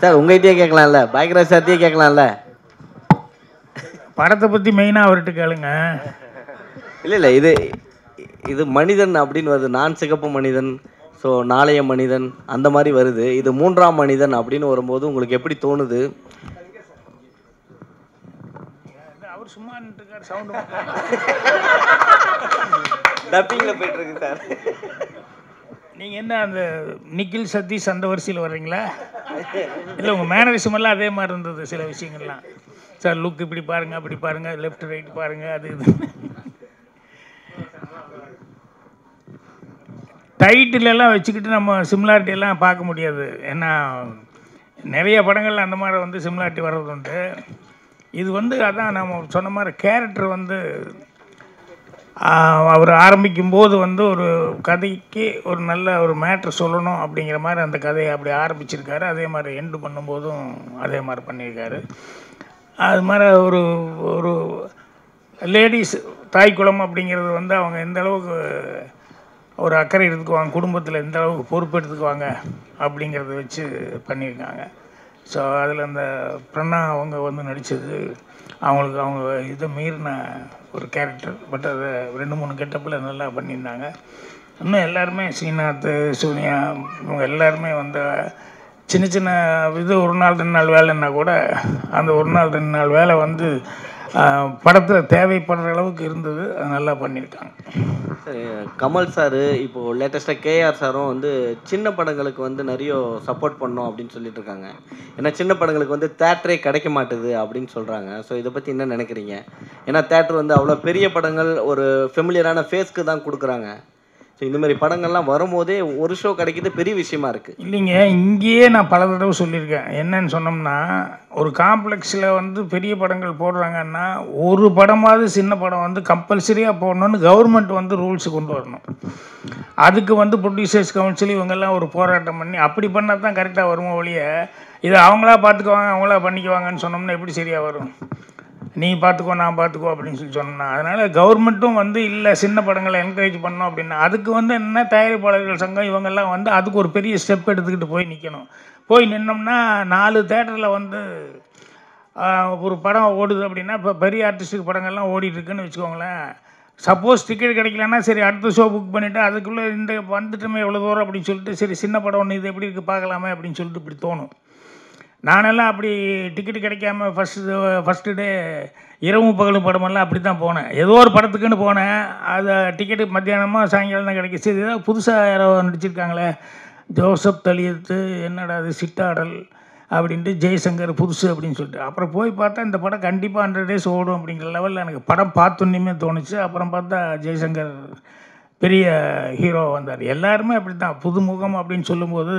Sir உங்ககிட்டயே கேட்கலாம்ல, பாக்யராஜ் சார்ட்டே கேட்கலாம்ல. படத்தை பற்றி மெயினாக அவர்கிட்ட கேளுங்க. இல்லை இது மனிதன் அப்படின்னு வருது. நான் சிகப்பு மனிதன், ஸோ நாளைய மனிதன் அந்த மாதிரி வருது. இது மூன்றாம் மனிதன் அப்படின்னு வரும்போது உங்களுக்கு எப்படி தோணுது? அவர் சும்மா இருக்கார், சவுண்டு டப்பிங்கில் போயிட்டு இருக்கு சார். நீங்கள் என்ன அந்த நிக்கில் சதீஷ் அந்த வரிசையில் வர்றீங்களா? இல்லை உங்கள் மேனரிசம் எல்லாம் அதே மாதிரி இருந்தது சில விஷயங்கள்லாம். சார் லுக் இப்படி பாருங்கள், அப்படி பாருங்கள், லெஃப்ட் ரைட் பாருங்கள், அது இது. டைட்டிலெல்லாம் வச்சுக்கிட்டு நம்ம சிமிலாரிட்டி எல்லாம் பார்க்க முடியாது. ஏன்னா நிறைய படங்கள் அந்த மாதிரி வந்து சிமிலாரிட்டி வர்றது உண்டு. இது வந்து அதான் நம்ம சொன்ன மாதிரி கேரக்டர் வந்து அவர் ஆரம்பிக்கும்போது வந்து ஒரு கதைக்கு ஒரு நல்ல ஒரு மேட்ரு சொல்லணும் அப்படிங்கிற மாதிரி அந்த கதையை அப்படி ஆரம்பிச்சிருக்காரு. அதே மாதிரி எண்டு பண்ணும்போதும் அதே மாதிரி பண்ணியிருக்காரு. அது மாதிரி ஒரு ஒரு லேடிஸ் தாய்க்குளம் அப்படிங்கிறது வந்து அவங்க எந்த அளவுக்கு ஒரு அக்கறை எடுத்துக்குவாங்க, குடும்பத்தில் எந்த அளவுக்கு பொறுப்பு எடுத்துக்குவாங்க அப்படிங்கிறத வச்சு பண்ணியிருக்காங்க. ஸோ அதில் அந்த பிரண்ணா அவங்க வந்து நடித்தது அவங்களுக்கு அவங்க இதை மீறின ஒரு கேரக்டர். பட் அதை 2-3 கெட்டப்பில் நல்லா பண்ணியிருந்தாங்க. இன்னும் எல்லாருமே ஸ்ரீநாத், சூர்யா இவங்க எல்லாருமே வந்து சின்ன சின்ன இது 1 நாள் 2 நாள் வேலைன்னா கூட அந்த 1 நாள் 2 நாள் வேலை வந்து படத்தில் தேவைப்படுற அளவுக்கு இருந்தது. அது நல்லா பண்ணியிருக்காங்க. சரி, கமல் சார் இப்போது லேட்டஸ்ட்டாக கேஆர் சாரும் வந்து சின்ன படங்களுக்கு வந்து நிறைய சப்போர்ட் பண்ணோம் அப்படின்னு சொல்லிட்டு இருக்காங்க. ஏன்னா சின்ன படங்களுக்கு வந்து தேட்டரே கிடைக்க மாட்டுது அப்படின்னு சொல்கிறாங்க. ஸோ இதை பற்றி என்ன நினைக்கிறீங்க? ஏன்னா தேட்டர் வந்து அவ்வளோ பெரிய படங்கள் ஒரு ஃபெமிலியரான ஃபேஸ்க்கு தான் கொடுக்குறாங்க. ஸோ இந்தமாதிரி படங்கள்லாம் வரும்போதே ஒரு ஷோ கிடைக்கிது பெரிய விஷயமா இருக்குது. இல்லைங்க, இங்கேயே நான் பல தடவை சொல்லியிருக்கேன். என்னன்னு சொன்னோம்னா ஒரு காம்ப்ளெக்ஸில் வந்து பெரிய படங்கள் போடுறாங்கன்னா ஒரு படமாவது சின்ன படம் வந்து கம்பல்சரியாக போடணுன்னு கவர்மெண்ட் வந்து ரூல்ஸு கொண்டு வரணும். அதுக்கு வந்து ப்ரொடியூசர்ஸ் கவுன்சில் இவங்கெல்லாம் ஒரு போராட்டம் பண்ணி அப்படி பண்ணால் தான் கரெக்டாக வருமோ ஒழிய இதை அவங்களா பார்த்துக்குவாங்க அவங்களா பண்ணிக்குவாங்கன்னு சொன்னோம்னா எப்படி சரியாக வரும்? நீ பார்த்துக்கோ நான் பார்த்துக்கோ அப்படின்னு சொல்லி சொன்னேன். அதனால் கவர்மெண்ட்டும் வந்து இல்லை சின்ன படங்களை என்கரேஜ் பண்ணோம் அப்படின்னா அதுக்கு வந்து என்ன தயாரிப்பாளர்கள் சங்கம் இவங்கெல்லாம் வந்து அதுக்கு ஒரு பெரிய ஸ்டெப் எடுத்துக்கிட்டு போய் நிற்கணும். போய் நின்னோம்னா 4 தேட்டரில் வந்து ஒரு படம் ஓடுது அப்படின்னா இப்போ பெரிய ஆர்டிஸ்ட்டுக்கு படங்கள்லாம் ஓடிட்டுருக்குன்னு வச்சுக்கோங்களேன். சப்போஸ் டிக்கெட் கிடைக்கலன்னா சரி அடுத்த ஷோ புக் பண்ணிவிட்டு அதுக்குள்ளே இந்த வந்துட்டுமே எவ்வளோ தூரம் அப்படின்னு சொல்லிட்டு சரி சின்ன படம் ஒன்று இது எப்படி இருக்குது பார்க்கலாமே அப்படின்னு சொல்லிட்டு இப்படி தோணும். நானெல்லாம் அப்படி டிக்கெட்டு கிடைக்காம ஃபஸ்ட்டு டே இரவும் பகலும் படமெல்லாம் அப்படி தான் போனேன். ஏதோ ஒரு படத்துக்குன்னு போனேன். அதை டிக்கெட்டு மத்தியானமாக சாயங்காலம் தான் கிடைக்கும். சரி ஏதாவது புதுசாக யாரோ நடிச்சிருக்காங்களே ஜோசப் தலியத்து என்னடா அது சிட்டாடல் அப்படின்ட்டு ஜெய்சங்கர் புதுசு அப்படின்னு சொல்லிட்டு அப்புறம் போய் பார்த்தா இந்த படம் கண்டிப்பாக 100 days ஓடும் அப்படிங்கிற லெவலில் எனக்கு படம் பார்த்தோன்னே தோணுச்சு. அப்புறம் பார்த்தா ஜெய்சங்கர் பெரிய ஹீரோ வந்தார். எல்லாருமே அப்படி தான் புதுமுகம் அப்படின்னு சொல்லும்போது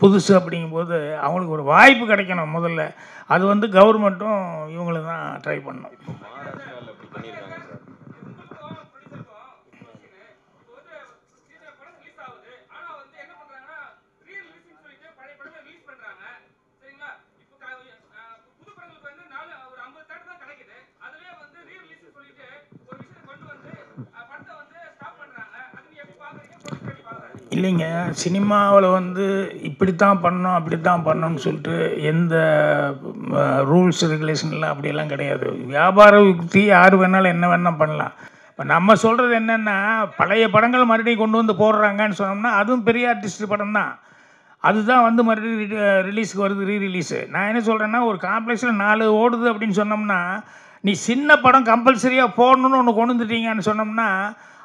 புதுசு அப்படிங்கும்போது அவங்களுக்கு ஒரு வாய்ப்பு கிடைக்கணும் முதல்ல. அது வந்து கவர்மெண்ட்டும் இவங்களுக்கு தான் ட்ரை பண்ணணும். இல்லைங்க, சினிமாவில் வந்து இப்படித்தான் பண்ணணும் அப்படித்தான் பண்ணணும்னு சொல்லிட்டு எந்த ரூல்ஸ் ரெகுலேஷன்லாம் அப்படியெல்லாம் கிடையாது. வியாபார யுக்தி யார் வேணாலும் என்ன வேணால் பண்ணலாம். இப்போ நம்ம சொல்கிறது என்னென்னா பழைய படங்கள் மறுபடியும் கொண்டு வந்து போடுறாங்கன்னு சொன்னோம்னா அதுவும் பெரிய ஆர்டிஸ்ட் படம் தான். அதுதான் வந்து மறுபடியும் ரிலீஸுக்கு வருது, ரீரிலீஸு. நான் என்ன சொல்கிறேன்னா ஒரு காம்ப்ளெக்ஸில் 4 ஓடுது அப்படின்னு சொன்னோம்னா நீ சின்ன படம் கம்பல்சரியாக போடணுன்னு ஒன்று கொண்டு வந்துட்டீங்கன்னு சொன்னோம்னா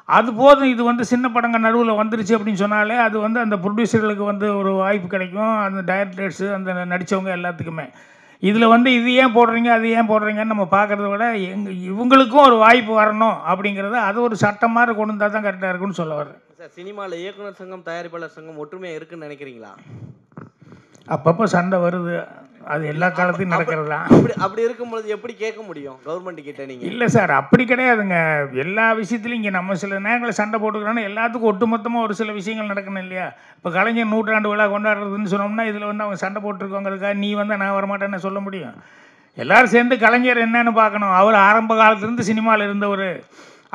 அது போதும். இது வந்து சின்ன படங்கள் நடுவில் வந்துருச்சு அப்படின்னு சொன்னாலே அது வந்து அந்த ப்ரொடியூசர்களுக்கு வந்து ஒரு வாய்ப்பு கிடைக்கும். அந்த டைரக்டர்ஸு அந்த நடித்தவங்க எல்லாத்துக்குமே இதில் வந்து இது ஏன் போடுறீங்க அது ஏன் போடுறீங்கன்னு நம்ம பார்க்குறத விட இவங்களுக்கும் ஒரு வாய்ப்பு வரணும் அப்படிங்கிறத அது ஒரு சட்டம் மாதிரி கொண்டு வந்தால் தான் கரெக்டாக இருக்குன்னு சொல்ல வர்றேன். சார் சினிமாவில் இயக்குனர் சங்கம் தயாரிப்பாளர் சங்கம் ஒற்றுமையாக இருக்குன்னு நினைக்கிறீங்களா? அப்பப்போ சண்டை வருது, அது எல்லா காலத்தையும் நடக்கிறது தான். அப்படி இருக்கும்பொழுது எப்படி கேட்க முடியும் கவர்மெண்ட் கிட்ட நீங்கள்? இல்லை சார் அப்படி கிடையாதுங்க. எல்லா விஷயத்துலையும் இங்கே நம்ம சில நேரங்களில் சண்டை போட்டுக்கிறோன்னா எல்லாத்துக்கும் ஒட்டுமொத்தமாக ஒரு சில விஷயங்கள் நடக்கணும் இல்லையா? இப்போ கலைஞர் 100ஆண்டு விழா கொண்டாடுறதுன்னு சொன்னோம்னா இதில் வந்து அவங்க சண்டை போட்டிருக்கோங்கிறதுக்காக நீ வந்து நான் வரமாட்டேன்னு சொல்ல முடியும்? எல்லோரும் சேர்ந்து கலைஞர் என்னன்னு பார்க்கணும். அவர் ஆரம்ப காலத்துலேருந்து சினிமாவில் இருந்தவர்.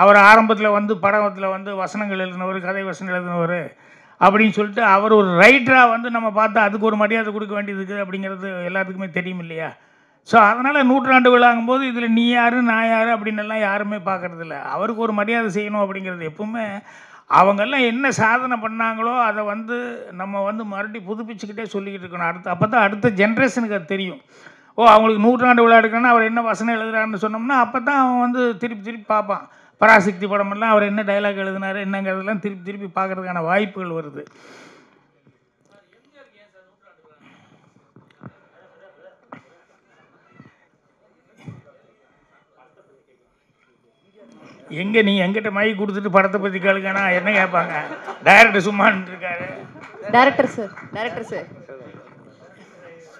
அவர் ஆரம்பத்தில் வந்து படத்தில் வந்து வசனங்கள் எழுதினவர், கதை வசனம் எழுதினவர். அப்படின்னு சொல்லிட்டு அவர் ஒரு ரைட்டராக வந்து நம்ம பார்த்தா அதுக்கு ஒரு மரியாதை கொடுக்க வேண்டியது இருக்குது அப்படிங்கிறது எல்லாத்துக்குமே தெரியும் இல்லையா? ஸோ அதனால் நூற்றாண்டு விழாங்கும்போது இதில் நீ யார் நான் யார் அப்படின்னெல்லாம் யாருமே பார்க்குறதில்ல. அவருக்கு ஒரு மரியாதை செய்யணும் அப்படிங்கிறது எப்பவுமே அவங்கெல்லாம் என்ன சாதனை பண்ணாங்களோ அதை வந்து நம்ம வந்து மறுபடியும் புதுப்பிச்சுக்கிட்டே சொல்லிக்கிட்டு இருக்கணும். அப்போ தான் அடுத்த ஜென்ரேஷனுக்கு அது தெரியும். ஓ, அவங்களுக்கு நூற்றாண்டு விழா எடுக்கணும்னா அவர் என்ன வசனம் எழுதுறாருன்னு சொன்னோம்னா அப்போ தான் அவன் வந்து திருப்பி திருப்பி பார்ப்பான். பராசக்தி படமெல்லாம் அவர் என்ன டைலாக் எழுதினார் என்னங்கிறதெல்லாம் திருப்பி திருப்பி பார்க்குறதுக்கான வாய்ப்புகள் வருது. எங்கே நீ எங்கிட்ட மைக் கொடுத்துட்டு படத்தை பற்றி கேளுங்கன்னா என்ன கேட்பாங்க? டைரக்டர் சும்மான்னு இருக்காரு. டைரக்டர் சார்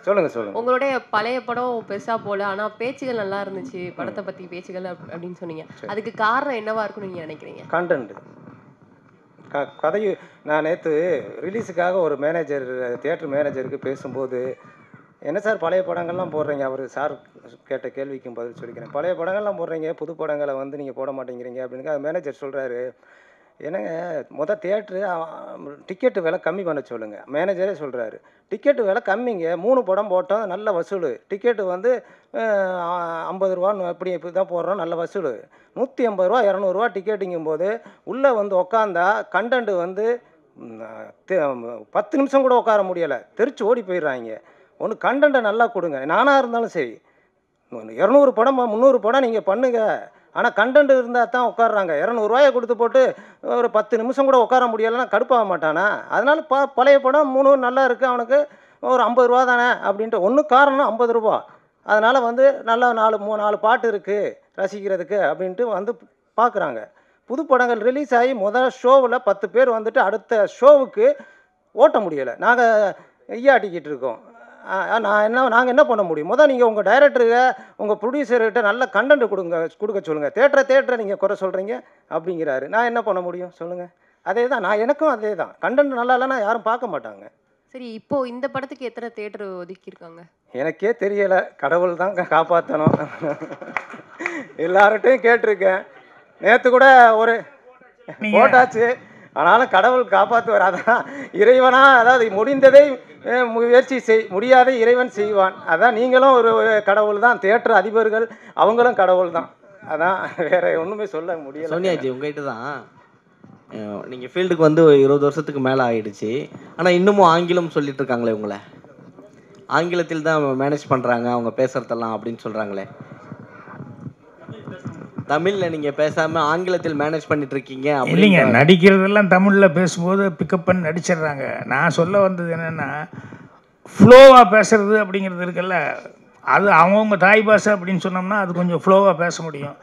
சொல்லுங்க. உங்களுடைய பழைய படம் பெருசா போல, ஆனா பேச்சுகள் நல்லா இருந்துச்சு, படத்தை பத்தி பேச்சுகள் அப்படின்னு சொன்னீங்க. அதுக்கு காரணம் என்னவா இருக்கும்னு நீங்க நினைக்கிறீங்க? கண்டென்ட். கதை. நான் நேற்று ரிலீஸுக்காக ஒரு தியேட்டர் மேனேஜருக்கு பேசும்போது, என்ன சார் பழைய படங்கள்லாம் போடுறீங்க? அவர் சார் கேட்ட கேள்விக்கும் பதில் சொல்லிக்கிறேன். பழைய படங்கள்லாம் போடுறீங்க, புது படங்களை வந்து நீங்கள் போட மாட்டேங்கிறீங்க அப்படின்னு மேனேஜர் சொல்கிறாரு. என்னங்க தியேட்ரு டிக்கெட்டு விலை கம்மி பண்ண சொல்லுங்கள். மேனேஜரே சொல்கிறாரு டிக்கெட்டு விலை கம்மிங்க, 3 படம் போட்டோம் நல்ல வசூல். டிக்கெட்டு வந்து 50 ரூபான்னு இப்படி தான் போடுறோம், நல்ல வசூல். 150 ரூபா 200 ரூபா டிக்கெட்டுங்கும் போது உள்ளே வந்து உக்காந்தா கண்டென்ட் வந்து 10 நிமிஷம் கூட உட்கார முடியலை, தெரிச்சு ஓடி போயிடுறாங்க. ஒன்று கண்டென்ட்டை நல்லா கொடுங்க. நானாக இருந்தாலும் சரி, 200 படம் 300 படம் நீங்கள் பண்ணுங்கள், ஆனால் கண்டென்ட் இருந்தால் தான் உட்காடுறாங்க. 200 ரூபாயை கொடுத்து போட்டு ஒரு 10 நிமிஷம் கூட உட்கார முடியலைன்னா கடுப்பாக மாட்டானா? அதனால் பழைய படம் 3 நல்லா இருக்குது, அவனுக்கு ஒரு 50 ரூபா தானே அப்படின்ட்டு. ஒன்று காரணம் 50 ரூபா, அதனால் வந்து நல்லா 4 பாட்டு இருக்குது ரசிக்கிறதுக்கு அப்படின்ட்டு வந்து பார்க்குறாங்க. புது படங்கள் ரிலீஸ் ஆகி முதல் ஷோவில் 10 பேர் வந்துட்டு அடுத்த ஷோவுக்கு ஓட்ட முடியலை. நாங்கள் ஐயாட்டிக்கிட்டு இருக்கோம். நாங்கள் என்ன பண்ண முடியும்? நீங்கள் உங்கள் டைரக்டருக்கு உங்கள் ப்ரொடியூசர்கிட்ட நல்ல கண்டென்ட் கொடுக்க சொல்லுங்கள். தேட்டரை நீங்கள் குறை சொல்கிறீங்க அப்படிங்கிறாரு. நான் என்ன பண்ண முடியும் சொல்லுங்கள்? அதே தான் எனக்கும் அதே தான். கண்டென்ட் நல்லா இல்லைன்னா யாரும் பார்க்க மாட்டாங்க. சரி, இப்போ இந்த படத்துக்கு எத்தனை தேட்டர் ஒதுக்கியிருக்காங்க? எனக்கே தெரியலை, கடவுள் தான் காப்பாற்றணும். எல்லார்கிட்டையும் கேட்டிருக்கேன். நேற்று கூட ஒரு போட்டாச்சு, ஆனாலும் கடவுள் காப்பாற்றுவார். அதான் இறைவனா, அதாவது முடிந்ததை முயற்சி முடியாத இறைவன் செய்வான். அதான் நீங்களும் ஒரு கடவுள் தான், தியேட்டர் அதிபர்கள் அவங்களும் கடவுள் தான். அதான் வேற ஒன்றுமே சொல்ல முடியல. சோனியாஜி, உங்ககிட்ட தான் நீங்கள் ஃபீல்டுக்கு வந்து 20 வருஷத்துக்கு மேலே ஆகிடுச்சு, ஆனால் இன்னமும் ஆங்கிலம் சொல்லிட்டு இருக்காங்களே, உங்களை ஆங்கிலத்தில் தான் மேனேஜ் பண்ணுறாங்க அவங்க பேசுகிறதெல்லாம் அப்படின்னு சொல்கிறாங்களே. தமிழில் நீங்கள் பேசாமல் ஆங்கிலத்தில் மேனேஜ் பண்ணிட்டு இருக்கீங்க. இல்லைங்க, நடிக்கிறதெல்லாம் தமிழில் பேசும்போது பிக்கப் பண்ணி நடிச்சிடுறாங்க. நான் சொல்ல வந்தது என்னென்னா, ஃப்ளோவாக பேசுறது அப்படிங்கிறது இருக்குல்ல, அது அவங்கவுங்க தாய் பாஷை அப்படின்னு சொன்னோம்னா அது கொஞ்சம் ஃப்ளோவாக பேச முடியும்.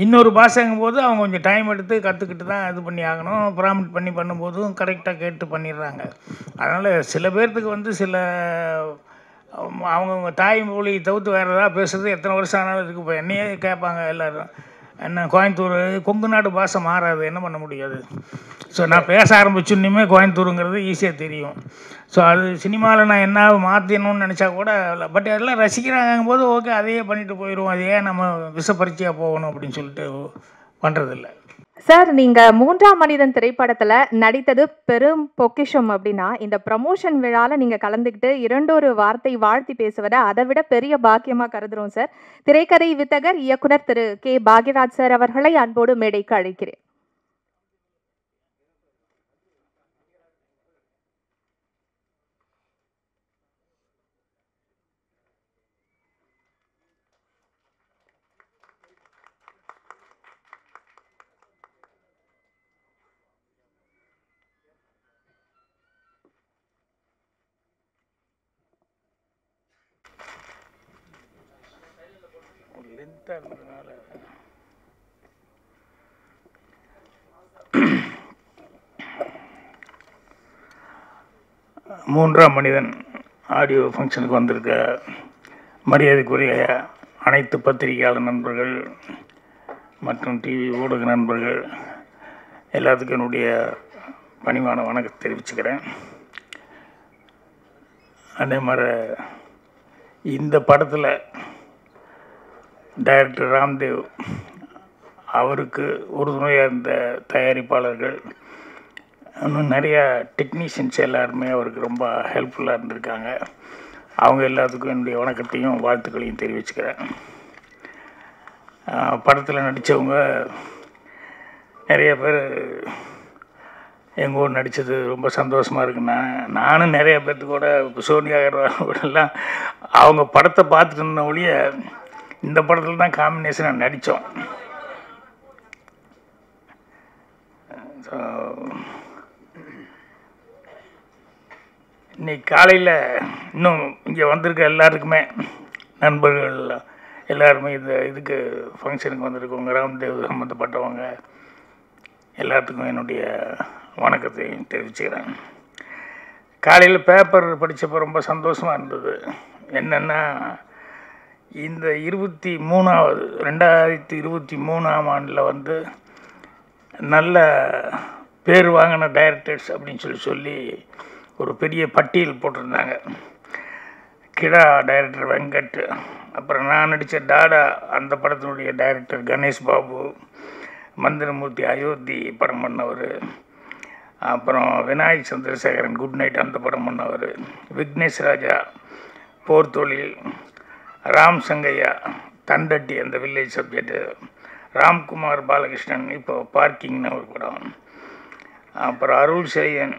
இன்னொரு பாஷைங்கும் போது அவங்க கொஞ்சம் டைம் எடுத்து கற்றுக்கிட்டு தான் இது பண்ணி ஆகணும். ப்ராமிட் பண்ணி பண்ணும்போதும் கரெக்டாக கேட்டு பண்ணிடுறாங்க. அதனால் சில பேர்த்துக்கு வந்து சில அவங்கவுங்க தாய்மொழி தவிர்த்து வேறு ஏதாவது பேசுகிறது எத்தனை வருஷம் ஆனாலும் இருக்குது. இப்போ என்னையே கேட்பாங்க எல்லோரும், என்ன கோயம்புத்தூர் கொங்கு நாடு பாஷை மாறாது, என்ன பண்ண முடியாது. ஸோ நான் பேச ஆரம்பிச்சுன்னுமே கோயம்புத்தூருங்கிறது ஈஸியாக தெரியும். ஸோ அது சினிமாவில் நான் என்ன மாற்றணும்னு நினச்சா கூட, பட் எல்லாம் ரசிக்கிறாங்கும் போது ஓகே அதையே பண்ணிட்டு போயிடுவோம். அதையே நம்ம விஷப்பரிச்சையாக போகணும் அப்படின்னு சொல்லிட்டு பண்ணுறதில்ல. சார், நீங்கள் 3ஆம் மனிதன் திரைப்படத்தில் நடித்தது பெரும் பொக்கிஷம். அப்படின்னா இந்த ப்ரமோஷன் விழாவில் நீங்கள் கலந்துக்கிட்டு 2 வார்த்தை வாழ்த்தி பேசுவதை அதை விட பெரிய பாக்கியமாக கருதுகிறோம் சார். திரைக்கதை வித்தகர் இயக்குனர் திரு கே பாக்யராஜ் சார் அவர்களை அன்போடு மேடைக்கு அழைக்கிறேன். இருந்ததுனால 3ஆம் மனிதன் ஆடியோ ஃபங்க்ஷனுக்கு வந்திருக்க மரியாதைக்குரிய அனைத்து பத்திரிகையாளர் நண்பர்கள் மற்றும் டிவி ஊடக நண்பர்கள் எல்லாத்துக்கும் என்னுடைய பணிவான வணக்கத்தை தெரிவிச்சுக்கிறேன். அதே மாதிரி இந்த படத்தில் டைரக்டர் ராம்தேவ் அவருக்கு உறுதுணையாக இருந்த தயாரிப்பாளர்கள், இன்னும் நிறையா டெக்னீஷியன்ஸ் எல்லாருமே அவருக்கு ரொம்ப ஹெல்ப்ஃபுல்லாக இருந்திருக்காங்க. அவங்க எல்லாத்துக்கும் என்னுடைய வணக்கத்தையும் வாழ்த்துக்களையும் தெரிவிச்சுக்கிறேன். படத்தில் நடித்தவங்க நிறைய பேர் எங்கள் ஊர் நடித்தது ரொம்ப சந்தோஷமாக இருக்குண்ணா. நானும் நிறைய பேர்த்து கூட சோனியா கூடலாம் அவங்க படத்தை பார்த்துட்டு இருந்த ஒழிய இந்த படத்தில் தான் காம்பினேஷனாக நடித்தோம். இன்னைக்கு காலையில் இன்னும் இங்கே வந்திருக்க எல்லாருக்குமே நண்பர்கள் எல்லாருமே இதுக்கு ஃபங்க்ஷனுக்கு வந்திருக்கவங்க, ராம்தேவ் சம்மந்தப்பட்டவங்க எல்லாத்துக்கும் என்னுடைய வணக்கத்தை தெரிவிச்சுக்கிறேன். காலையில் பேப்பர் படித்தப்போ ரொம்ப சந்தோஷமாக இருந்தது. என்னென்னா இந்த 2023 ஆண்டில் வந்து நல்ல பேர் வாங்கின டைரக்டர்ஸ் அப்படின்னு சொல்லி ஒரு பெரிய பட்டியல் போட்டிருந்தாங்க. கிடா டைரக்டர் வெங்கட், அப்புறம் நான் நடித்த டாடா அந்த படத்தினுடைய டைரக்டர் கணேஷ் பாபு, மந்திரமூர்த்தி அயோத்தி படம் பண்ணவர், அப்புறம் விநாயக் சந்திரசேகரன் குட் நைட் அந்த படம் பண்ணவர், விக்னேஷ் ராஜா போர் தொழில், ராம் சங்கையா தண்டட்டி அந்த வில்லேஜ் சப்ஜெக்டு, ராம்குமார் பாலகிருஷ்ணன் இப்போ பார்க்கிங்னு ஒரு படம், அப்புறம் அருள் செழியன்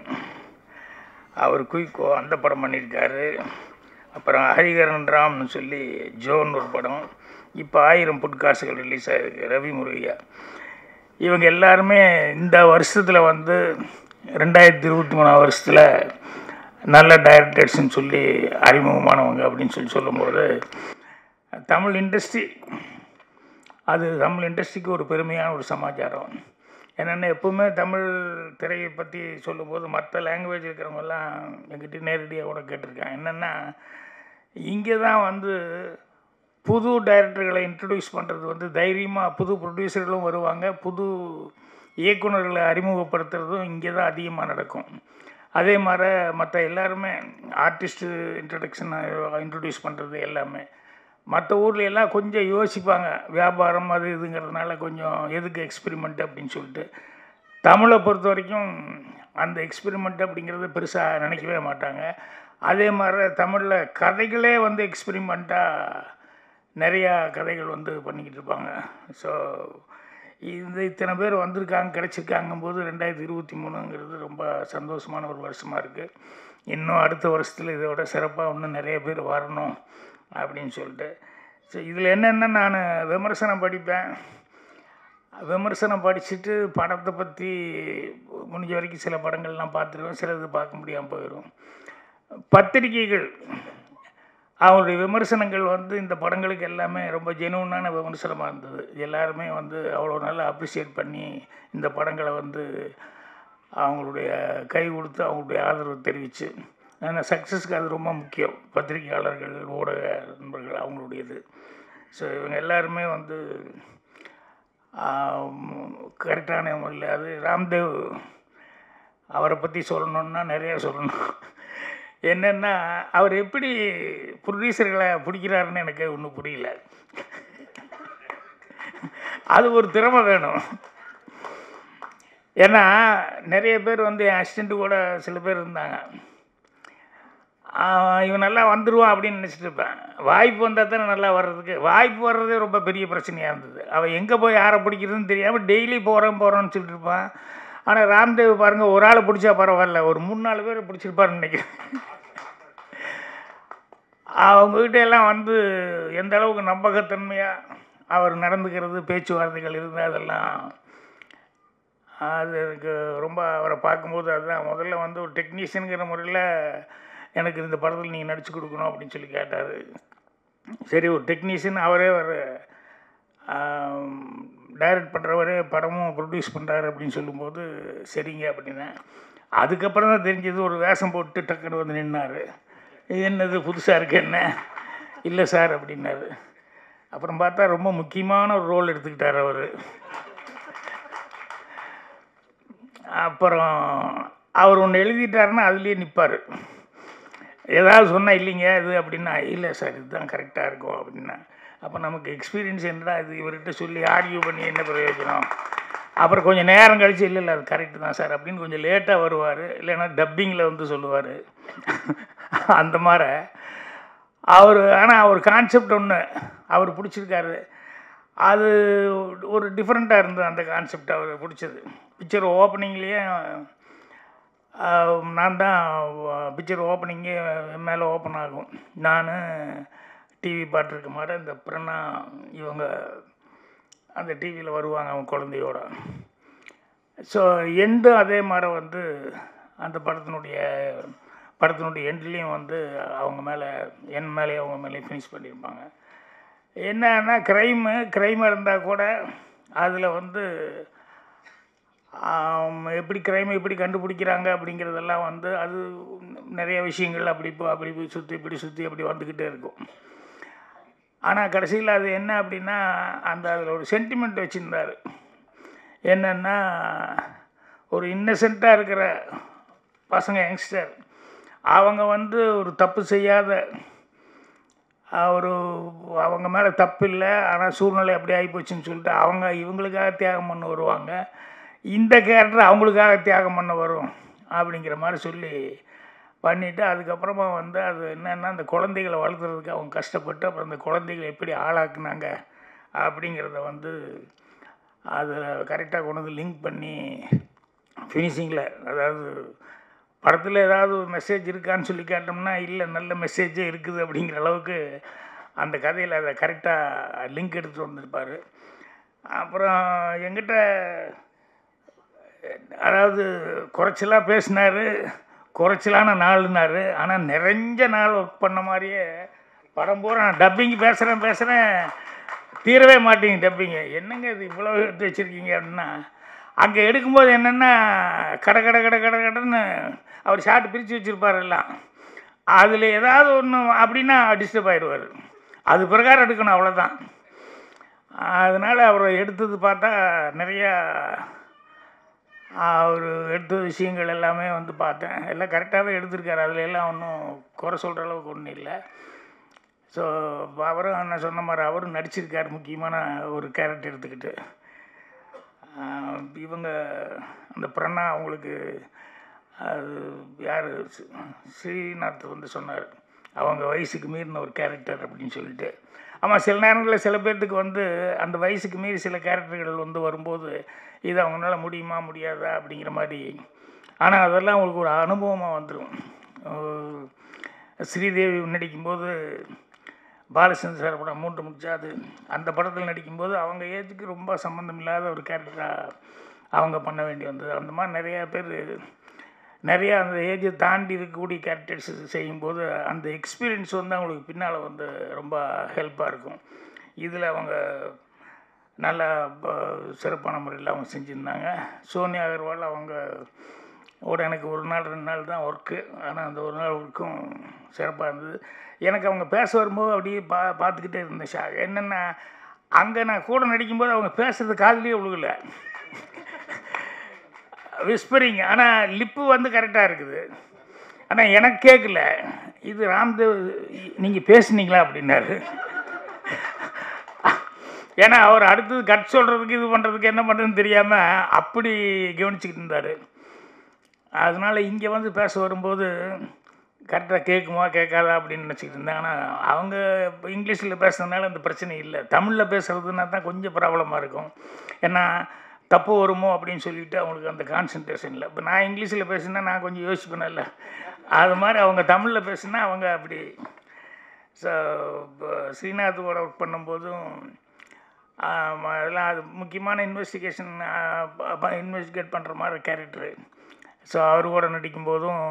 அவர் குயிக்கோ அந்த படம் பண்ணியிருக்காரு, அப்புறம் ஹரிகரன் ராம்னு சொல்லி ஜோன் ஒரு படம், இப்போ 1000 புட்காசுகள் ரிலீஸ் ஆகிருக்கு ரவி முருகையா. இவங்க எல்லாருமே இந்த வருஷத்தில் வந்து 2023 வருஷத்தில் நல்ல டைரக்டர்ஸ்ன்னு சொல்லி அறிமுகமானவங்க அப்படின்னு சொல்லும்போது தமிழ் இண்டஸ்ட்ரிக்கு ஒரு பெருமையான ஒரு சமாச்சாரம். என்னென்னா எப்போவுமே தமிழ் திரையை பற்றி சொல்லும்போது மற்ற லாங்குவேஜ் இருக்கிறவங்கெல்லாம் என்கிட்ட நேரடியாக கூட கேட்டிருக்காங்க. என்னென்னா இங்கே தான் வந்து புது டைரக்டர்களை இன்ட்ரடியூஸ் பண்ணுறது வந்து தைரியமாக புது ப்ரொடியூசர்களும் வருவாங்க, புது இயக்குநர்களை அறிமுகப்படுத்துறதும் இங்கே தான் அதிகமாக நடக்கும். அதே மாதிரி மற்ற எல்லாருமே ஆர்டிஸ்ட்டு இன்ட்ரடியூஸ் பண்ணுறது எல்லாமே மற்ற ஊரில் எல்லாம் கொஞ்சம் யோசிப்பாங்க, வியாபாரம் அது இதுங்கிறதுனால கொஞ்சம் எதுக்கு எக்ஸ்பெரிமெண்ட் அப்படின்னு சொல்லிட்டு. தமிழை பொறுத்த வரைக்கும் அந்த எக்ஸ்பெரிமெண்ட் அப்படிங்கிறது பெருசாக நினைக்கவே மாட்டாங்க. அதே மாதிரி தமிழில் கதைகளே வந்து எக்ஸ்பெரிமெண்ட்டாக நிறையா கதைகள் வந்து பண்ணிக்கிட்டு இருப்பாங்க. ஸோ இத்தனை பேர் வந்திருக்காங்க கிடச்சிருக்காங்கும்போது 2023ங்கிறது ரொம்ப சந்தோஷமான ஒரு வருஷமாக இருக்குது. இன்னும் அடுத்த வருஷத்தில் இதோட சிறப்பாக இன்னும் நிறைய பேர் வரணும் அப்படின்னு சொல்லிட்டு. ஸோ இதில் என்னென்னா நான் விமர்சனம் படிப்பேன், விமர்சனம் படிச்சுட்டு படத்தை பற்றி முடிஞ்ச வரைக்கும் சில படங்கள்லாம் பார்த்துருவேன், சிலது பார்க்க முடியாமல் போயிடும். பத்திரிகைகள் அவங்களுடைய விமர்சனங்கள் வந்து இந்த படங்களுக்கு எல்லாமே ரொம்ப ஜெனுவனான விமர்சனமாக இருந்தது. எல்லாருமே வந்து அவ்வளோ நல்லா அப்ரிஷியேட் பண்ணி இந்த படங்களை வந்து அவங்களுடைய கை கொடுத்து அவங்களுடைய ஆதரவு தெரிவித்து, ஏன்னா சக்ஸஸ்க்கு அது ரொம்ப முக்கியம். பத்திரிகையாளர்கள், ஊடக நண்பர்கள் அவங்களுடையது. ஸோ இவங்க எல்லாருமே வந்து கரெக்டான முறையில் அது ராம்தேவ் அவரை பற்றி சொல்லணுன்னா நிறையா சொல்லணும். என்னென்னா அவர் எப்படி ப்ரொடியூசர்களை பிடிக்கிறாருன்னு எனக்கு ஒன்றும் புரியல. அது ஒரு திறமை வேணும். ஏன்னா நிறைய பேர் வந்து என் அசிஸ்டண்ட்டு கூட சில பேர் இருந்தாங்க, இவன் நல்லா வந்துடுவான் அப்படின்னு நினச்சிட்டு இருப்பேன். வாய்ப்பு வந்தால் தானே நல்லா வர்றதுக்கு, வாய்ப்பு வர்றதே ரொம்ப பெரிய பிரச்சனையாக இருந்தது. அவன் எங்கே போய் யாரை பிடிக்கிறதுன்னு தெரியாமல் டெய்லி போகிறோன்னு சொல்லிட்டு இருப்பான். ஆனால் ராம்தேவ் பாருங்கள், ஒரு ஆளை பிடிச்சா பரவாயில்ல, ஒரு 3-4 பேர் பிடிச்சிருப்பாருன்னு நினைக்கிறேன். அவங்ககிட்ட எல்லாம் வந்து எந்த அளவுக்கு நம்பகத்தன்மையாக அவர் நடந்துக்கிறது, பேச்சுவார்த்தைகள் இருந்தால் அதெல்லாம் அது எனக்கு ரொம்ப அவரை பார்க்கும்போது அதுதான் முதல்ல வந்து ஒரு டெக்னீஷியனுங்கிற முறையில் எனக்கு இந்த படத்தில் நீங்கள் நடிச்சு கொடுக்கணும் அப்படின்னு சொல்லி கேட்டார். சரி, ஒரு டெக்னீஷியன் அவரே ஒரு டைரக்ட் பண்ணுறவரே படமும் ப்ரொடியூஸ் பண்ணுறாரு அப்படின்னு சொல்லும்போது சரிங்க அப்படின்னா. அதுக்கப்புறம் தான் தெரிஞ்சது, ஒரு வேஷம் போட்டு டக்குன்னு வந்து நின்னார். இது என்னது புதுசாக இருக்கு என்ன? இல்லை சார் அப்படின்னாரு. அப்புறம் பார்த்தா ரொம்ப முக்கியமான ஒரு ரோல் எடுத்துக்கிட்டார் அவர். அப்புறம் அவர் ஒன்று எழுதிட்டாருன்னா அதுலேயே நிற்பார். ஏதாவது சொன்னால் இல்லைங்க இது அப்படின்னா, இல்லை சார் இதுதான் கரெக்டாக இருக்கும் அப்படின்னா. அப்போ நமக்கு எக்ஸ்பீரியன்ஸ் என்னடா இது, இவர்கிட்ட சொல்லி ஆர்கியூ பண்ணி என்ன பிரயோஜனம் அப்புறம் கொஞ்சம் நேரம் கழிச்சு இல்லை அது கரெக்டு தான் சார் அப்படின்னு கொஞ்சம் லேட்டாக வருவார். இல்லைன்னா டப்பிங்கில் வந்து சொல்லுவார். அந்த மாதிரி ஆனால் அவர் கான்செப்ட் ஒன்று அவர் பிடிச்சிருக்காரு. அது ஒரு டிஃப்ரெண்ட்டாக இருந்தது அந்த கான்செப்ட் அவர் பிடிச்சது. பிக்சர் ஓப்பனிங்லேயே நான் தான் பிக்சர் ஓப்பனிங்கே மேலே ஓப்பன் ஆகும். நான் டிவி பார்த்துருக்க மாதிரி இந்த பிரணா இவங்க அந்த டிவியில் வருவாங்க அவங்க குழந்தையோட. ஸோ எண்டு அதே மாதிரி வந்து அந்த படத்தினுடைய எண்ட்லேயும் வந்து அவங்க மேலே என் மேலேயே அவங்க மேலே ஃபினிஷ் பண்ணியிருப்பாங்க. என்னன்னா க்ரைமாக இருந்தால் கூட அதில் வந்து எப்படி க்ரைமை எப்படி கண்டுபிடிக்கிறாங்க அப்படிங்கிறதெல்லாம் வந்து அது நிறைய விஷயங்கள் அப்படி சுற்றி அப்படி வந்துக்கிட்டே இருக்கும். ஆனால் கடைசியில் அது என்ன அப்படின்னா அதில் ஒரு சென்டிமெண்ட் வச்சுருந்தார். என்னென்னா ஒரு இன்னசென்ட்டாக இருக்கிற பசங்க யங்ஸ்டர் அவங்க வந்து ஒரு தப்பு செய்யாத அவங்க மேலே தப்பு இல்லை, ஆனால் சூழ்நிலை அப்படி ஆகிப்போச்சுன்னு சொல்லிட்டு அவங்க இவங்களுக்காக தியாகம் பண்ண வருவாங்க. இந்த கேரக்டர் அவங்களுக்காக தியாகம் பண்ண வரும் அப்படிங்கிற மாதிரி சொல்லி பண்ணிவிட்டு அதுக்கப்புறமா வந்து அது என்னென்னா அந்த குழந்தைகளை வளர்த்துறதுக்கு அவங்க கஷ்டப்பட்டு அப்புறம் அந்த குழந்தைகளை எப்படி ஆளாக்குனாங்க அப்படிங்கிறத வந்து அதில் கரெக்டாக கொண்டு வந்து லிங்க் பண்ணி ஃபினிஷிங்கில், அதாவது படத்தில் ஏதாவது ஒரு மெசேஜ் இருக்கான்னு சொல்லி கேட்டோம்னா இல்லை நல்ல மெசேஜே இருக்குது அப்படிங்கிற அளவுக்கு அந்த கதையில் அதை கரெக்டாக லிங்க் எடுத்துகிட்டு வந்திருப்பார். அப்புறம் எங்கிட்ட அதாவது குறைச்சலாக பேசினார், குறைச்சலான நாள்னார். ஆனால் நிறைஞ்ச நாள் ஒர்க் பண்ண மாதிரியே படம் பூரா நான் டப்பிங் பேசுகிறேன் தீரவே மாட்டேங்க டப்பிங்கு. என்னங்க இது இவ்வளோ எடுத்து வச்சுருக்கீங்க அப்படின்னா அங்கே எடுக்கும்போது என்னென்னா கடன்னு அவர் ஷார்ட் பிரித்து வச்சுருப்பார் எல்லாம். அதில் ஏதாவது ஒன்று அப்படின்னா டிஸ்டர்ப் ஆகிடுவார். அது பிரகாரம் எடுக்கணும், அவ்வளோதான். அதனால் அவரை எடுத்தது பார்த்தா நிறையா அவர் எடுத்த விஷயங்கள் எல்லாமே வந்து பார்த்தேன். எல்லாம் கரெக்டாகவே எடுத்திருக்காரு. அதில் எல்லாம் ஒன்றும் குறை சொல்கிற அளவுக்கு ஒன்றும் இல்லை. ஸோ அவரும் என்ன சொன்ன மாதிரி அவரும் நடிச்சிருக்கார் முக்கியமான ஒரு கேரக்டர் எடுத்துக்கிட்டு. இவங்க அந்த பிரணா அவங்களுக்கு அது யார் ஸ்ரீநாத் வந்து சொன்னார் அவங்க வயசுக்கு மீறின ஒரு கேரக்டர் அப்படின்னு சொல்லிட்டு. ஆமாம், சில நேரங்களில் சில பேர்த்துக்கு வந்து அந்த வயசுக்கு மீறி சில கேரக்டர்கள் வந்து வரும்போது இது அவங்களால முடியுமா முடியாதா அப்படிங்கிற மாதிரி. ஆனால் அதெல்லாம் அவங்களுக்கு ஒரு அனுபவமாக வந்துடும். ஸ்ரீதேவி நடிக்கும்போது பாலச்சந்திர சார் படம் 3 முடிச்சாது அந்த படத்தில் நடிக்கும்போது அவங்க ஏஜுக்கு ரொம்ப சம்மந்தம் இல்லாத ஒரு கேரக்டராக அவங்க பண்ண வேண்டி வந்தது. அந்த மாதிரி நிறையா அந்த ஏஜை தாண்டி இருக்கக்கூடிய கேரக்டர்ஸ் செய்யும்போது அந்த எக்ஸ்பீரியன்ஸ் வந்து அவங்களுக்கு பின்னால் வந்து ரொம்ப ஹெல்ப்பாக இருக்கும். இதில் அவங்க நல்லா சிறப்பான முறையில் அவங்க செஞ்சுருந்தாங்க. சோனியா அகர்வால் அவங்க எனக்கு 1 நாள் 2 நாள் தான் ஒர்க்கு. ஆனால் அந்த 1 நாள் ஒர்க்கும் சிறப்பாக இருந்தது. எனக்கு அவங்க பேச வரும்போது அப்படியே பார்த்துக்கிட்டே இருந்தேன். என்னென்னா அங்கே நான் கூட நடிக்கும்போது அவங்க பேசுகிறது காதுலேயே விழுகலை, விஸ்பரிங். ஆனால் லிப்பு வந்து கரெக்டாக இருக்குது. ஆனால் எனக்கு கேட்கல. இது ராம்தேவ் நீங்கள் பேசுனீங்களா அப்படின்னாரு. ஏன்னா அவர் அடுத்தது கட் சொல்கிறதுக்கு இது பண்ணுறதுக்கு என்ன பண்ணுறதுன்னு தெரியாமல் அப்படி கவனிச்சிக்கிட்டு இருந்தார். அதனால் இங்கே வந்து பேச வரும்போது கரெக்டாக கேட்குமா கேட்காதா அப்படின்னு நினச்சிக்கிட்டு இருந்தேன். ஆனால் அவங்க இங்கிலீஷில் பேசுறதுனால அந்த பிரச்சனை இல்லை. தமிழில் பேசுகிறதுனா தான் கொஞ்சம் ப்ராப்ளமாக இருக்கும். ஏன்னா தப்பு வருமோ அப்படின்னு சொல்லிவிட்டு அவங்களுக்கு அந்த கான்சன்ட்ரேஷன் இல்லை. இப்போ நான் இங்கிலீஷில் பேசுனா நான் கொஞ்சம் யோசிப்பேன்ல, அது மாதிரி அவங்க தமிழில் பேசுனா அவங்க அப்படி. ஸோ இப்போ ஸ்ரீநாத்தோட ஒர்க் பண்ணும்போதும் அதெல்லாம் அது முக்கியமான இன்வெஸ்டிகேட் பண்ணுற மாதிரி கேரக்டரு. ஸோ அவர் கூட நடிக்கும்போதும்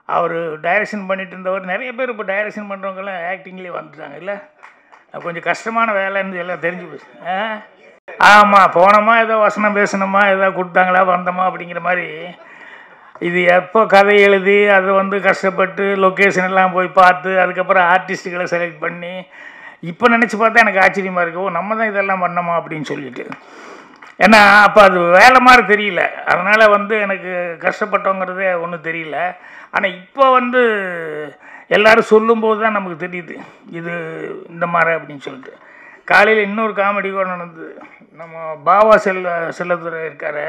அவர் டைரக்ஷன் பண்ணிட்டு இருந்தவர். நிறைய பேர் இப்போ டைரக்ஷன் பண்ணுறவங்கெல்லாம் ஆக்டிங்லேயே வந்துட்டாங்க. இல்லை கொஞ்சம் கஷ்டமான வேலைன்னு எல்லாம் தெரிஞ்சு போச்சு. ஆமாம், போனோமா ஏதோ வசனம் பேசணுமா ஏதோ கொடுத்தாங்களா வந்தோமா அப்படிங்கிற மாதிரி. இது எப்போ கதை எழுதி அது வந்து கஷ்டப்பட்டு லொக்கேஷன் எல்லாம் போய் பார்த்து அதுக்கப்புறம் ஆர்டிஸ்ட்டுகளை செலக்ட் பண்ணி இப்போ நினச்சி பார்த்தா எனக்கு ஆச்சரியமாக இருக்குது, நம்ம தான் இதெல்லாம் பண்ணோமா அப்படின்னு சொல்லிட்டு. ஏன்னா அப்போ அது வேலை மாதிரி தெரியல. அதனால் வந்து எனக்கு கஷ்டப்பட்டோங்கிறதே ஒன்றும் தெரியல. ஆனால் இப்போ வந்து எல்லோரும் சொல்லும்போது தான் நமக்கு தெரியுது இது இந்த மாதிரி அப்படின்னு சொல்லிட்டு. காலையில் இன்னொரு காமெடி கூட நடந்தது. நம்ம பாவா செல்லதுரை இருக்கார்,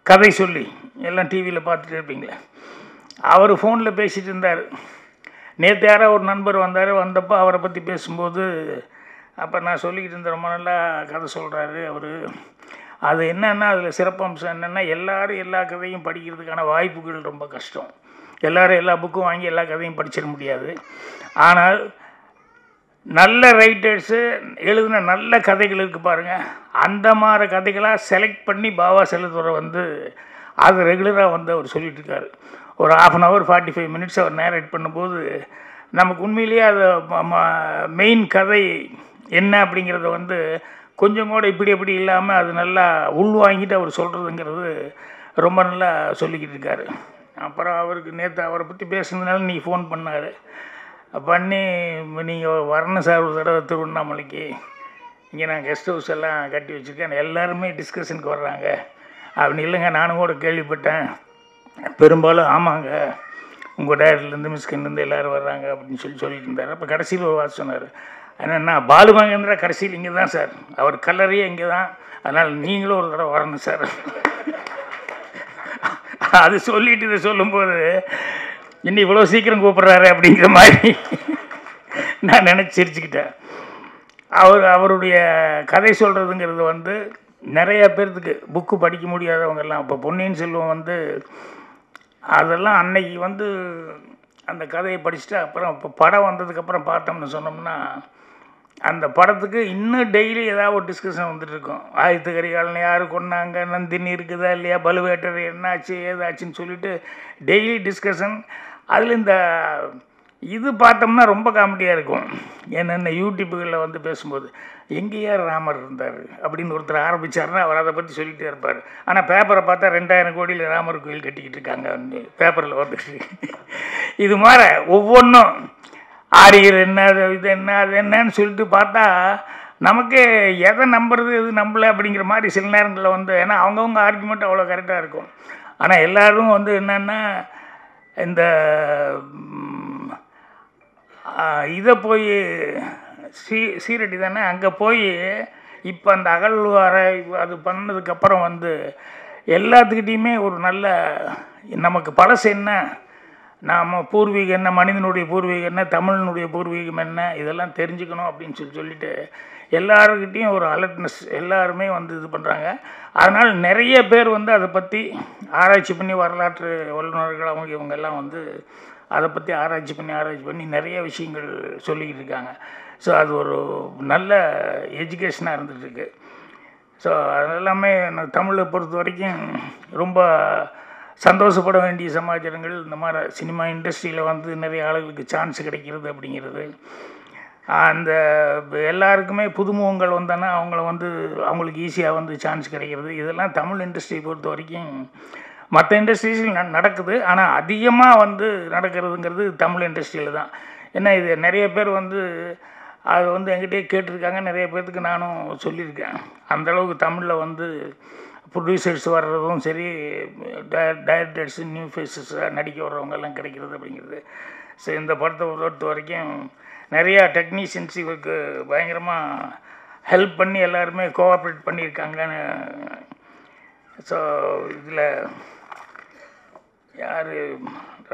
கதை சொல்லி எல்லாம் டிவியில் பார்த்துட்டு இருப்பீங்களே, அவர் ஃபோனில் பேசிகிட்டு இருந்தார். நேற்று யாரோ ஒரு நண்பர் வந்தப்போ அவரை பற்றி பேசும்போது அப்போ நான் சொல்லிக்கிட்டு இருந்தேன், ரொம்ப நல்லா கதை சொல்கிறாரு அவர். அது என்னென்னா அதில் சிறப்பம்சம் என்னென்னா எல்லோரும் எல்லா கதையும் படிக்கிறதுக்கான வாய்ப்புகள் ரொம்ப கஷ்டம். எல்லோரும் எல்லா புக்கும் வாங்கி எல்லா கதையும் படிச்சிட முடியாது. ஆனால் நல்ல ரைட்டர்ஸு எழுதின நல்ல கதைகள் இருக்குது பாருங்கள், அந்த மாதிரி கதைகளாக செலக்ட் பண்ணி பாவா செல்லதுரை அது ரெகுலராக அவர் சொல்லிகிட்ருக்காரு. ஒரு 1/2 hour 45 minutes அவர் நேரேட் பண்ணும்போது நமக்கு உண்மையிலேயே அது மெயின் கதை என்ன அப்படிங்கிறத கொஞ்சம் கூட இப்படி இல்லாமல் அது நல்லா உள்வாங்கிட்டு அவர் சொல்கிறதுங்கிறது ரொம்ப நல்லா சொல்லிக்கிட்டு இருக்காரு. அப்புறம் அவருக்கு நேற்று அவரை பற்றி பேசுனதுனால நீ ஃபோன் பண்ணார், பண்ணி நீங்கள் வரணும் சார் ஒரு தடவை திருவண்ணாமலைக்கு, இங்கே நான் கெஸ்ட் ஹவுஸ் எல்லாம் கட்டி வச்சுருக்கேன், எல்லாருமே டிஸ்கஷனுக்கு வர்றாங்க அப்படின்னு. இல்லைங்க நானும் கூட கேள்விப்பட்டேன், பெரும்பாலும் ஆமாங்க உங்கள் டேரக்டர்லேருந்து மிஸ்கின்லேருந்து எல்லோரும் வர்றாங்க அப்படின்னு சொல்லிட்டு இருந்தார். அப்போ கடைசியில் ஒரு வார்த்தை சொன்னார், என்னென்னா பாலு மகேந்திரா கடைசியில் இங்கே தான் சார், அவர் கல்லறையே இங்கே தான், அதனால் நீங்களும் ஒரு தடவை வரணும் சார். அது சொல்லிட்டு இதை சொல்லும்போது இன்னும் இவ்வளோ சீக்கிரம் கூப்பிட்றாரு அப்படிங்கிற மாதிரி நான் நினச்சி சிரிச்சுக்கிட்டேன். அவருடைய கதை சொல்கிறதுங்கிறது நிறைய பேர்த்துக்கு புக்கு படிக்க முடியாதவங்கெல்லாம், இப்போ பொன்னியின் செல்வம் அதெல்லாம் அன்னைக்கு அந்த கதையை படிச்சுட்டு அப்புறம் இப்போ படம் வந்ததுக்கப்புறம் பார்த்தோம்னு சொன்னோம்னா அந்த படத்துக்கு இன்னும் டெய்லி ஏதாவது ஒரு டிஸ்கஷன் வந்துட்டுருக்கும். ஆயத்து கரிகாலனை யார் கொண்டாங்க, நந்தினி இருக்குதா இல்லையா, பலுவேட்டர் என்னாச்சு ஏதாச்சுன்னு சொல்லிட்டு டெய்லி டிஸ்கஷன். அதில் இந்த இது பார்த்தோம்னா ரொம்ப காமெடியாக இருக்கும். என்னென்ன யூடியூப்புகளில் பேசும்போது எங்கேயா ராமர் இருந்தார் அப்படின்னு ஒருத்தர் ஆரம்பித்தார்னா அவர் அதை பற்றி சொல்லிகிட்டே இருப்பார். ஆனால் பேப்பரை பார்த்தா 2000 கோடியில் ராமர் கோயில் கட்டிக்கிட்டு இருக்காங்க பேப்பரில் இது மாதிரி ஒவ்வொன்றும் ஆரியர் என்ன இது என்ன அது என்னன்னு சொல்லிட்டு பார்த்தா நமக்கு எதை நம்புறது எது நம்பலை அப்படிங்கிற மாதிரி சில நேரங்களில் ஏன்னா அவங்கவுங்க ஆர்குமெண்ட் அவ்வளோ கரெக்டாக இருக்கும். ஆனால் எல்லோரும் என்னென்னா இந்த இதை போய் சீரடி தானே அங்கே போய் இப்போ அந்த அகழ்வாரை அது பண்ணதுக்கப்புறம் எல்லாத்துக்கிட்டேயுமே ஒரு நல்ல நமக்கு பழசு என்ன, நாம் பூர்வீகம் என்ன, மனிதனுடைய பூர்வீகம் என்ன, தமிழனுடைய பூர்வீகம் என்ன, இதெல்லாம் தெரிஞ்சுக்கணும் அப்படின்னு சொல்லிட்டு எல்லாருக்கிட்டேயும் ஒரு அலர்ட்னஸ் எல்லாருமே இது பண்ணுறாங்க. அதனால் நிறைய பேர் அதை பற்றி ஆராய்ச்சி பண்ணி வரலாற்று வல்லுநர்கள் இவங்கெல்லாம் அதை பற்றி ஆராய்ச்சி பண்ணி நிறைய விஷயங்கள் சொல்லிக்கிட்டு இருக்காங்க. ஸோ அது ஒரு நல்ல எஜுகேஷனாக இருந்துகிட்ருக்கு. ஸோ அது எல்லாமே தமிழை பொறுத்த வரைக்கும் ரொம்ப சந்தோஷப்பட வேண்டிய சமாச்சாரங்கள். இந்த மாதிரி சினிமா இண்டஸ்ட்ரியில் நிறைய ஆளுகளுக்கு சான்ஸ் கிடைக்கிறது அப்படிங்கிறது, அந்த எல்லாருக்குமே புதுமுகங்கள் வந்தானா அவங்கள அவங்களுக்கு ஈஸியாக சான்ஸ் கிடைக்கிறது. இதெல்லாம் தமிழ் இண்டஸ்ட்ரியை பொறுத்த வரைக்கும் மற்ற இண்டஸ்ட்ரீஸில் நடக்குது, ஆனால் அதிகமாக நடக்கிறதுங்கிறது தமிழ் இண்டஸ்ட்ரியில் தான். ஏன்னா இது நிறைய பேர் அது என்கிட்டயே கேட்டிருக்காங்க, நிறைய பேர்த்துக்கு நானும் சொல்லியிருக்கேன். அந்தளவுக்கு தமிழில் ப்ரொடியூசர்ஸ் வர்றதும் சரி, டைரக்டர்ஸ் நியூ ஃபேஸஸாக நடிக்க வர்றவங்கெல்லாம் கிடைக்கிறது அப்படிங்கிறது. ஸோ இந்த படத்தை பொறுத்த வரைக்கும் நிறையா டெக்னீஷியன்ஸ் இவருக்கு பயங்கரமாக ஹெல்ப் பண்ணி எல்லாருமே கோஆப்ரேட் பண்ணியிருக்காங்கன்னு. ஸோ இதில் யார்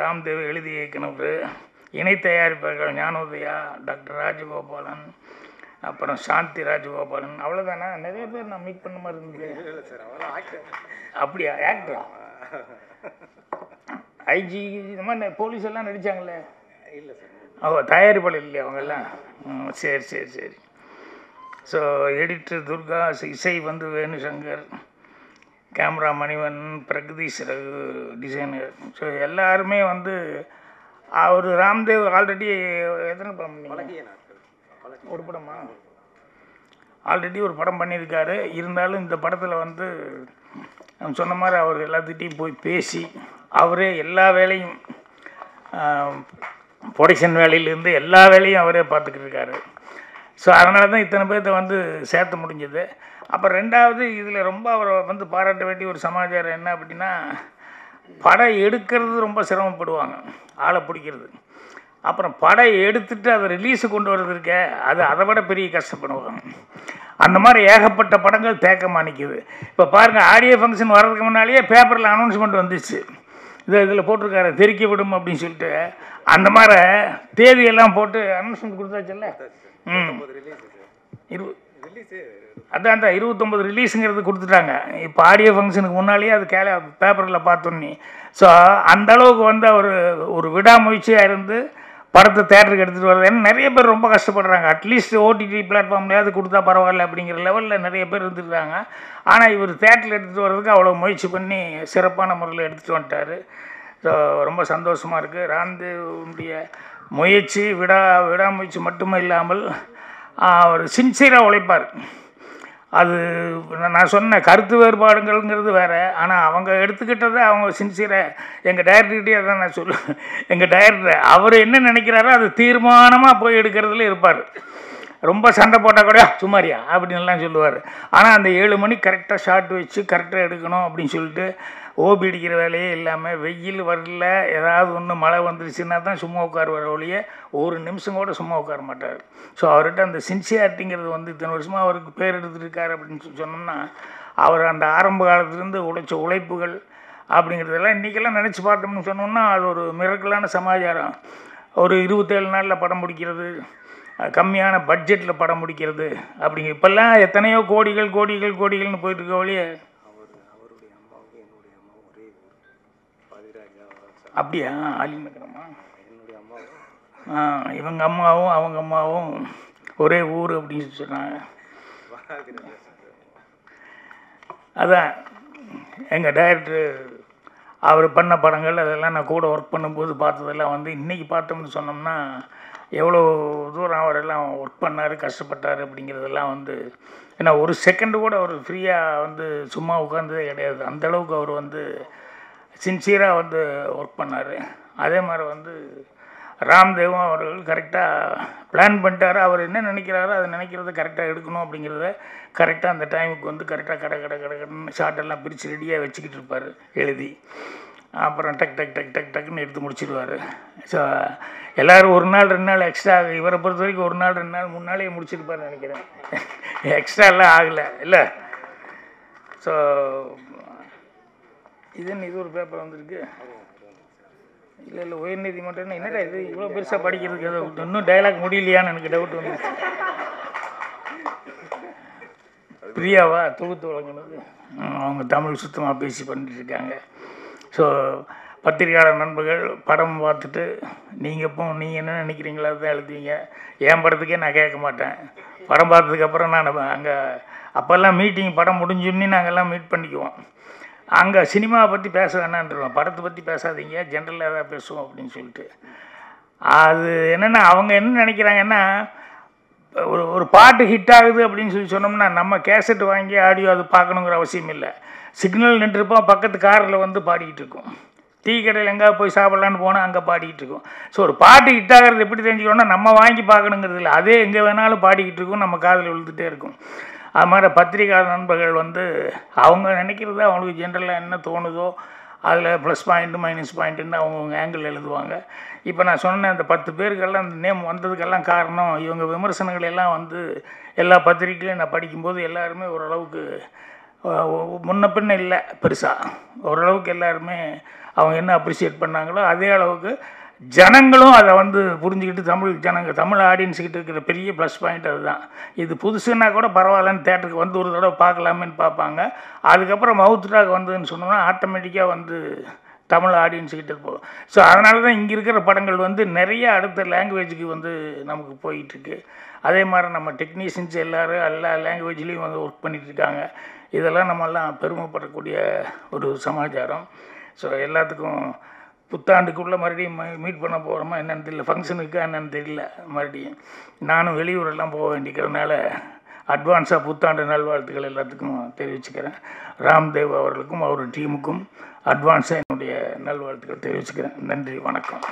ராம்தேவ் எழுதி இயக்குனவர், இணை தயாரிப்பாளர்கள் ஞானோதயா, டாக்டர் ராஜகோபாலன், அப்புறம் சாந்தி ராஜகோபாலன், அவ்வளோதானா? நிறைய பேர் நான் மீட் பண்ண மாதிரி இருந்தது. அப்படியா? ஆக்டரா? ஐஜி இந்த மாதிரி போலீஸ் எல்லாம் நடித்தாங்களே? இல்லை சார். தயாரிப்பாளர் இல்லையா அவங்கெல்லாம்? சரி சரி சரி. ஸோ எடிட்டர் துர்கா, இசை Venushankar, camera மணிவன், Pragadeesh Raghu, designer. So எல்லாருமே அவர் ராம்தேவ் ஆல்ரெடி எத்தனை படம் பண்ணீங்க? ஒரு படமா? ஆல்ரெடி ஒரு படம் பண்ணியிருக்காரு. இருந்தாலும் இந்த படத்தில் சொன்ன மாதிரி அவர் எல்லாத்துக்கிட்டையும் போய் பேசி அவரே எல்லா வேலையும், ப்ரொடக்ஷன் வேலையிலேருந்து எல்லா வேலையும் அவரே பார்த்துக்கிட்டு இருக்காரு. ஸோ அதனால தான் இத்தனை பேர்த்த சேர்த்த முடிஞ்சது. அப்புறம் ரெண்டாவது இதில் ரொம்ப அவரை பாராட்ட வேண்டிய ஒரு சமாச்சாரம் என்ன அப்படின்னா, படம் எடுக்கிறது ரொம்ப சிரமப்படுவாங்க, ஆளை பிடிக்கிறது. அப்புறம் படம் எடுத்துட்டு அதை ரிலீஸு கொண்டு வர்றது இருக்க அது அதை விட பெரிய கஷ்டப்படுவாங்க. அந்த மாதிரி ஏகப்பட்ட படங்கள் தேக்கமாக நிற்கிது. இப்போ பாருங்கள், ஆடியோ ஃபங்க்ஷன் வர்றதுக்கு முன்னாலேயே பேப்பரில் அனௌன்ஸ்மெண்ட் வந்துச்சு, இதில் போட்டிருக்காரு தெரிக்க விடும் அப்படின்னு சொல்லிட்டு. அந்த மாதிரி தேதியெல்லாம் போட்டு அனௌன்ஸ்மெண்ட் கொடுத்தாச்சுல்ல. அதான் 29 ரிலீஸுங்கிறது கொடுத்துட்டாங்க. இப்போ ஆடியோ ஃபங்க்ஷனுக்கு முன்னாலேயே அது பேப்பரில் பார்த்தோன்னே. ஸோ அந்தளவுக்கு வந்து ஒரு விடாமுயற்சியாக இருந்து படத்தை தேட்டருக்கு எடுத்துகிட்டு வர்றது. ஏன்னா நிறைய பேர் ரொம்ப கஷ்டப்படுறாங்க. அட்லீஸ்ட் ஓடிடி பிளாட்ஃபார்ம்லையாவது கொடுத்தா பரவாயில்ல அப்படிங்கிற லெவலில் நிறைய பேர் இருந்துருக்காங்க. ஆனால் இவர் தேட்டரில் எடுத்துகிட்டு வர்றதுக்கு அவ்வளோ முயற்சி பண்ணி சிறப்பான முறையில் எடுத்துகிட்டு வந்துட்டார். ஸோ ரொம்ப சந்தோஷமாக இருக்குது. ராம்தேவுடைய முயற்சி விடாமுயற்சி மட்டுமே இல்லாமல் அவர் சின்சியராக உழைப்பார். அது நான் சொன்ன கருத்து வேறுபாடுங்கிறது வேறு. ஆனால் அவங்க எடுத்துக்கிட்டதை அவங்க சின்சியராக, எங்கள் டைரக்டர்கிட்டே அதான் நான் சொல்லுவேன், எங்கள் டைரக்டர் அவர் என்ன நினைக்கிறாரோ அது தீர்மானமாக போய் எடுக்கிறதுல இருப்பார். ரொம்ப சண்டை போட்டால் கூட சும்மாரியா அப்படின்லாம் சொல்லுவார். ஆனால் அந்த 7 மணிக்கு கரெக்டாக ஷார்ட் வச்சு கரெக்டாக எடுக்கணும் அப்படின்னு சொல்லிட்டு ஓபி அடிக்கிற வேலையே இல்லாமல், வெயில் வரல ஏதாவது ஒன்று மழை வந்துருச்சுன்னா தான் சும்மா உட்காருவார் ஒழிய ஒரு நிமிஷம் கூட சும்மா உட்கார மாட்டார். ஸோ அவர்கிட்ட அந்த சின்சியாரிட்டிங்கிறது வந்து இத்தனை வருஷமாக அவருக்கு பேர் எடுத்துருக்காரு அப்படின்னு சொன்னோம்னா, அவர் அந்த ஆரம்ப காலத்துலேருந்து உழைச்ச உழைப்புகள் அப்படிங்கிறதெல்லாம் இன்றைக்கெல்லாம் நினச்சி பார்த்தோம்னு சொன்னோம்னா அது ஒரு மிரக்கலான சமாச்சாரம். ஒரு 27 நாளில் படம் முடிக்கிறது, கம்மியான பட்ஜெட்டில் படம் முடிக்கிறது அப்படிங்க. இப்போல்லாம் எத்தனையோ கோடிகள்னு போயிட்டுருக்க ஒழிய. அப்படியா? ஆலிமக்கிறமா? இவங்க அம்மாவும் அவங்க அம்மாவும் ஒரே ஊர் அப்படின்னு சொன்னாங்க. அதான் எங்கள் டைரக்டர் அவர் பண்ண படங்கள் அதெல்லாம் நான் கூட ஒர்க் பண்ணும்போது பார்த்ததெல்லாம் வந்து இன்றைக்கி பார்த்தோம்னு சொன்னோம்னா எவ்வளோ தூரம் அவரெல்லாம் ஒர்க் பண்ணார், கஷ்டப்பட்டார் அப்படிங்கிறதெல்லாம் வந்து. ஏன்னா ஒரு செகண்டு கூட அவர் ஃப்ரீயாக வந்து சும்மா உட்காந்ததே கிடையாது. அந்தளவுக்கு அவர் வந்து சின்சியராக வந்து ஒர்க் பண்ணார். அதே மாதிரி வந்து ராம்தேவும் அவர்கள் கரெக்டாக பிளான் பண்ணிட்டார். அவர் என்ன நினைக்கிறாரோ அதை நினைக்கிறத கரெக்டாக எடுக்கணும் அப்படிங்கிறத கரெக்டாக அந்த டைமுக்கு வந்து கரெக்டாக கடன்னு ஷார்ட்டெல்லாம் பிரித்து ரெடியாக வச்சுக்கிட்டு இருப்பார் எழுதி. அப்புறம் டக்குன்னு எடுத்து முடிச்சிடுவார். ஸோ எல்லோரும் 1 நாள் 2 நாள் எக்ஸ்ட்ரா, இவரை பொறுத்த வரைக்கும் 1 நாள் 2 நாள் 3 நாளையே முடிச்சிருப்பார்னு நினைக்கிறேன். எக்ஸ்ட்ராலாம் ஆகலை இல்லை. ஸோ இது ஒரு பேப்பர் வந்திருக்கு. இல்லை உயர்நீதிமன்றம் என்னடா இது இவ்வளோ பெருசாக படிக்கிறதுக்கு ஏதோ இன்னும் டைலாக் முடியலையான்னு எனக்கு டவுட் வந்துருச்சு. பிரியாவா தொகுத்து வழங்கினது, அவங்க தமிழ் சுத்தமாக பேசி பண்ணிட்டுருக்காங்க. ஸோ பத்திரிகையாளர் நண்பர்கள் படம் பார்த்துட்டு நீங்கள் என்ன நினைக்கிறீங்களோ தான் எழுதுவீங்க. என் படத்துக்கே நான் கேட்க மாட்டேன். படம் பார்த்ததுக்கப்புறம் நான் அங்கே அப்போல்லாம் மீட்டிங் படம் முடிஞ்சுன்னு நாங்கள்லாம் மீட் பண்ணிக்குவோம். அங்கே சினிமாவை பற்றி பேச வேணான்ருவோம், படத்தை பற்றி பேசாதீங்க, ஜென்ரலாக ஏதாவது பேசுவோம் அப்படின்னு சொல்லிட்டு. அது என்னென்னா அவங்க என்ன நினைக்கிறாங்கன்னா, ஒரு பாட்டு ஹிட் ஆகுது அப்படின்னு சொன்னோம்னா நம்ம கேசட் வாங்கி ஆடியோ அது பார்க்கணுங்கிற அவசியம் இல்லை. சிக்னல் நின்றுருப்போம், பக்கத்து காரில் வந்து பாடிக்கிட்டு இருக்கோம். டீ கடையில் எங்கே போய் சாப்பிட்லான்னு போனால் அங்கே பாடிக்கிட்டு இருக்கோம். ஸோ ஒரு பாட்டு ஹிட் ஆகிறது எப்படி தெரிஞ்சுக்கணும்னா நம்ம வாங்கி பார்க்கணுங்கிறது இல்லை, அதே எங்கே வேணாலும் பாடிக்கிட்டு இருக்கும், நம்ம காதில் விழுந்துகிட்டே இருக்கும். அது மாதிரி பத்திரிகையாளர் நண்பர்கள் வந்து அவங்க நினைக்கிறது அவங்களுக்கு ஜென்ரலாக என்ன தோணுதோ அதில் ப்ளஸ் பாயிண்ட்டு மைனஸ் பாயிண்ட்டுன்னு அவங்கவுங்க ஆங்கிள் எழுதுவாங்க. இப்போ நான் சொன்ன அந்த 10 பேருக்கெல்லாம் அந்த நேம் வந்ததுக்கெல்லாம் காரணம் இவங்க விமர்சனங்கள் எல்லாம் வந்து எல்லா பத்திரிகைகளையும் நான் படிக்கும்போது எல்லாருமே ஓரளவுக்கு முன்ன பின்ன இல்லை, பெருசாக ஓரளவுக்கு எல்லாருமே அவங்க என்ன அப்ரிஷியேட் பண்ணாங்களோ அதே அளவுக்கு ஜனங்களும் அதை வந்து புரிஞ்சுக்கிட்டு தமிழ் ஆடியன்ஸுக்கிட்ட இருக்கிற பெரிய ப்ளஸ் பாயிண்ட் அதுதான். இது புதுசுன்னா கூட பரவாயில்லன்னு தேட்டருக்கு வந்து ஒரு தடவை பார்க்கலாமேன்னு பார்ப்பாங்க. அதுக்கப்புறம் மவுத் டாக் வந்ததுன்னு சொன்னோம்னா ஆட்டோமேட்டிக்காக வந்து தமிழ் ஆடியன்ஸுக்கிட்ட போகும். ஸோ அதனால தான் இங்கே இருக்கிற படங்கள் வந்து நிறைய அடுத்த லாங்குவேஜுக்கு வந்து நமக்கு போயிட்டுருக்கு. அதே மாதிரி நம்ம டெக்னீஷியன்ஸ் எல்லோரும் எல்லா லாங்குவேஜ்லேயும் வந்து ஒர்க் பண்ணிகிட்ருக்காங்க. இதெல்லாம் நம்மெல்லாம் பெருமைப்படக்கூடிய ஒரு சமாச்சாரம். ஸோ எல்லாத்துக்கும் புத்தாண்டுக்குள்ளே மறுபடியும் மீட் பண்ண போகிறோமா என்னென்னு தெரியல, ஃபங்க்ஷனுக்கா என்னென்னு தெரியல. மறுபடியும் நானும் வெளியூரெல்லாம் போக வேண்டிக்கிறதுனால அட்வான்ஸாக புத்தாண்டு நல்வாழ்த்துக்கள் எல்லாத்துக்கும் தெரிவிச்சுக்கிறேன். ராம்தேவ் அவர்களுக்கும் அவர் டீமுக்கும் அட்வான்ஸாக என்னுடைய நல்வாழ்த்துக்கள் தெரிவிச்சுக்கிறேன். நன்றி, வணக்கம்.